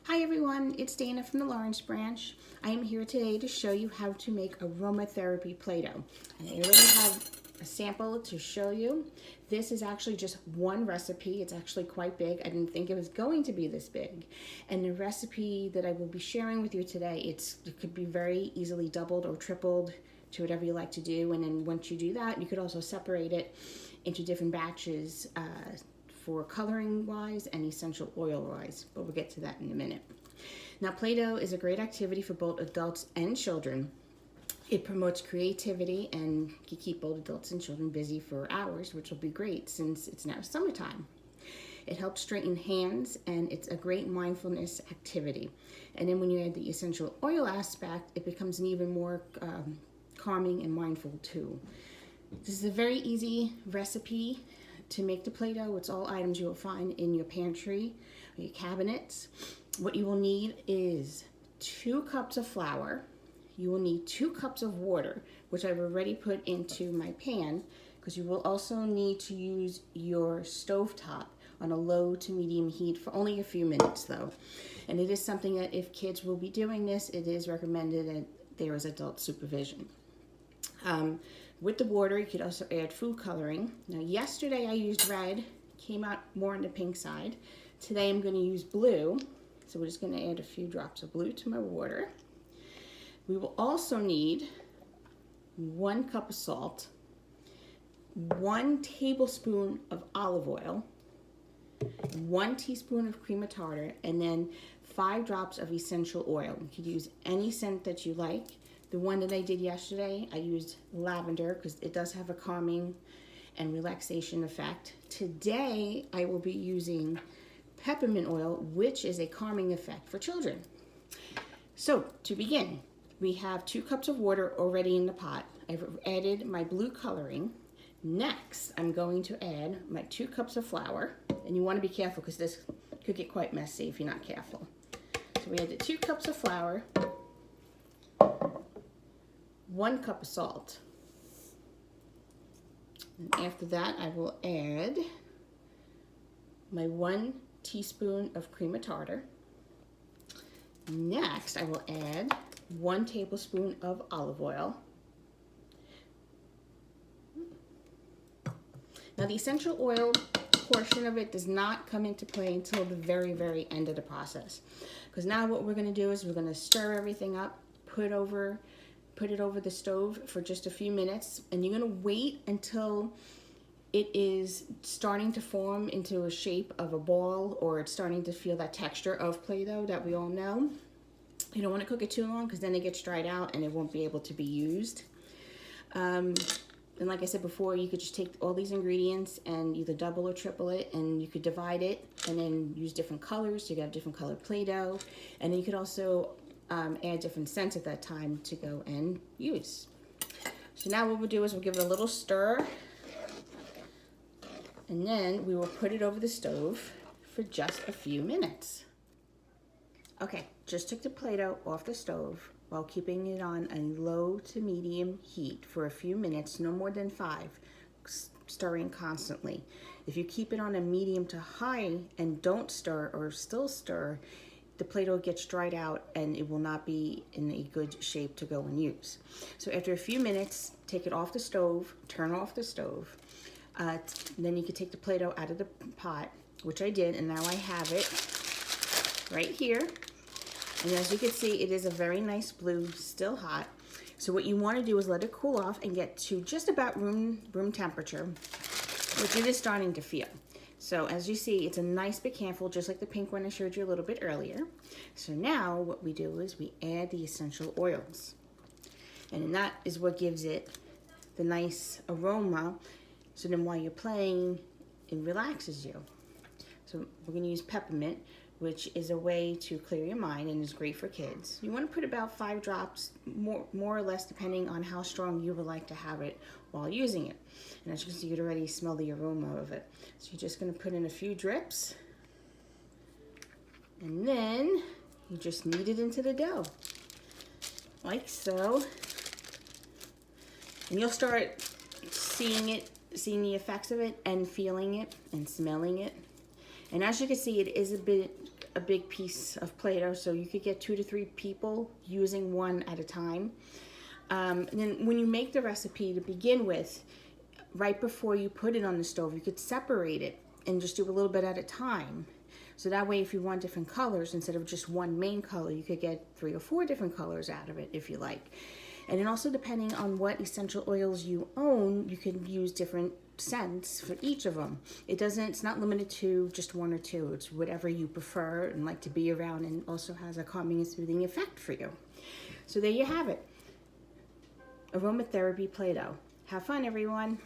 Hi everyone, it's Dana from the Lawrence branch. I am here today to show you how to make aromatherapy Play-Doh. And I already have a sample to show you. This is actually just one recipe. It's actually quite big. I didn't think it was going to be this big. And the recipe that I will be sharing with you today, it could be very easily doubled or tripled to whatever you like to do. And then once you do that, you could also separate it into different batches for coloring wise and essential oil wise, but we'll get to that in a minute. Now, Play-Doh is a great activity for both adults and children. It promotes creativity and can keep both adults and children busy for hours, which will be great since it's now summertime. It helps straighten hands, and it's a great mindfulness activity. And then when you add the essential oil aspect, it becomes an even more calming and mindful too. This is a very easy recipe to make the Play-Doh. It's all items you will find in your pantry or your cabinets. What you will need is 2 cups of flour. You will need 2 cups of water, which I've already put into my pan, because you will also need to use your stovetop on a low to medium heat for only a few minutes though. And it is something that if kids will be doing this, it is recommended that there is adult supervision. With the water, you could also add food coloring. Now, yesterday I used red, came out more on the pink side. Today I'm going to use blue, so we're just going to add a few drops of blue to my water. We will also need 1 cup of salt, 1 tablespoon of olive oil, 1 teaspoon of cream of tartar, and then 5 drops of essential oil. You could use any scent that you like. The one that I did yesterday, I used lavender because it does have a calming and relaxation effect. Today, I will be using peppermint oil, which is a calming effect for children. So, to begin, we have 2 cups of water already in the pot. I've added my blue coloring. Next, I'm going to add my 2 cups of flour. And you want to be careful because this could get quite messy if you're not careful. So we added 2 cups of flour. 1 cup of salt. And after that, I will add my 1 teaspoon of cream of tartar. Next, I will add 1 tablespoon of olive oil. Now, the essential oil portion of it does not come into play until the very, very end of the process. Because now what we're going to do is we're going to stir everything up, put it over the stove for just a few minutes, and you're going to wait until it is starting to form into a shape of a ball, or it's starting to feel that texture of Play-Doh that we all know. You don't want to cook it too long because then it gets dried out and it won't be able to be used. And like I said before, you could just take all these ingredients and either double or triple it, and you could divide it and then use different colors. So you could have different colored Play-Doh, and then you could also add different scents at that time to go and use. So now what we'll do is we'll give it a little stir, and then we will put it over the stove for just a few minutes. Okay, just took the Play-Doh off the stove while keeping it on a low to medium heat for a few minutes, no more than 5, stirring constantly. If you keep it on a medium to high and don't stir or still stir, the Play-Doh gets dried out and it will not be in a good shape to go and use. So after a few minutes, take it off the stove, turn off the stove. Then you can take the Play-Doh out of the pot, which I did, and now I have it right here. And as you can see, it is a very nice blue, still hot. So what you want to do is let it cool off and get to just about room temperature, which it is starting to feel. So as you see, it's a nice big handful, just like the pink one I showed you a little bit earlier. So now what we do is we add the essential oils. And that is what gives it the nice aroma. So then while you're playing, it relaxes you. So we're going to use peppermint, which is a way to clear your mind and is great for kids. You want to put about 5 drops, more or less, depending on how strong you would like to have it while using it. And as you can see, you can already smell the aroma of it. So you're just going to put in a few drips, and then you just knead it into the dough, like so. And you'll start seeing the effects of it and feeling it and smelling it. And as you can see, it is a bit a big piece of Play-Doh, so you could get 2 to 3 people using one at a time. And then when you make the recipe to begin with, right before you put it on the stove, you could separate it and just do a little bit at a time. So that way, if you want different colors, instead of just one main color, you could get 3 or 4 different colors out of it if you like. And then also, depending on what essential oils you own, you can use different scents for each of them. It's not limited to just 1 or 2. It's whatever you prefer and like to be around, and also has a calming and soothing effect for you. So there you have it. Aromatherapy Play-Doh. Have fun, everyone.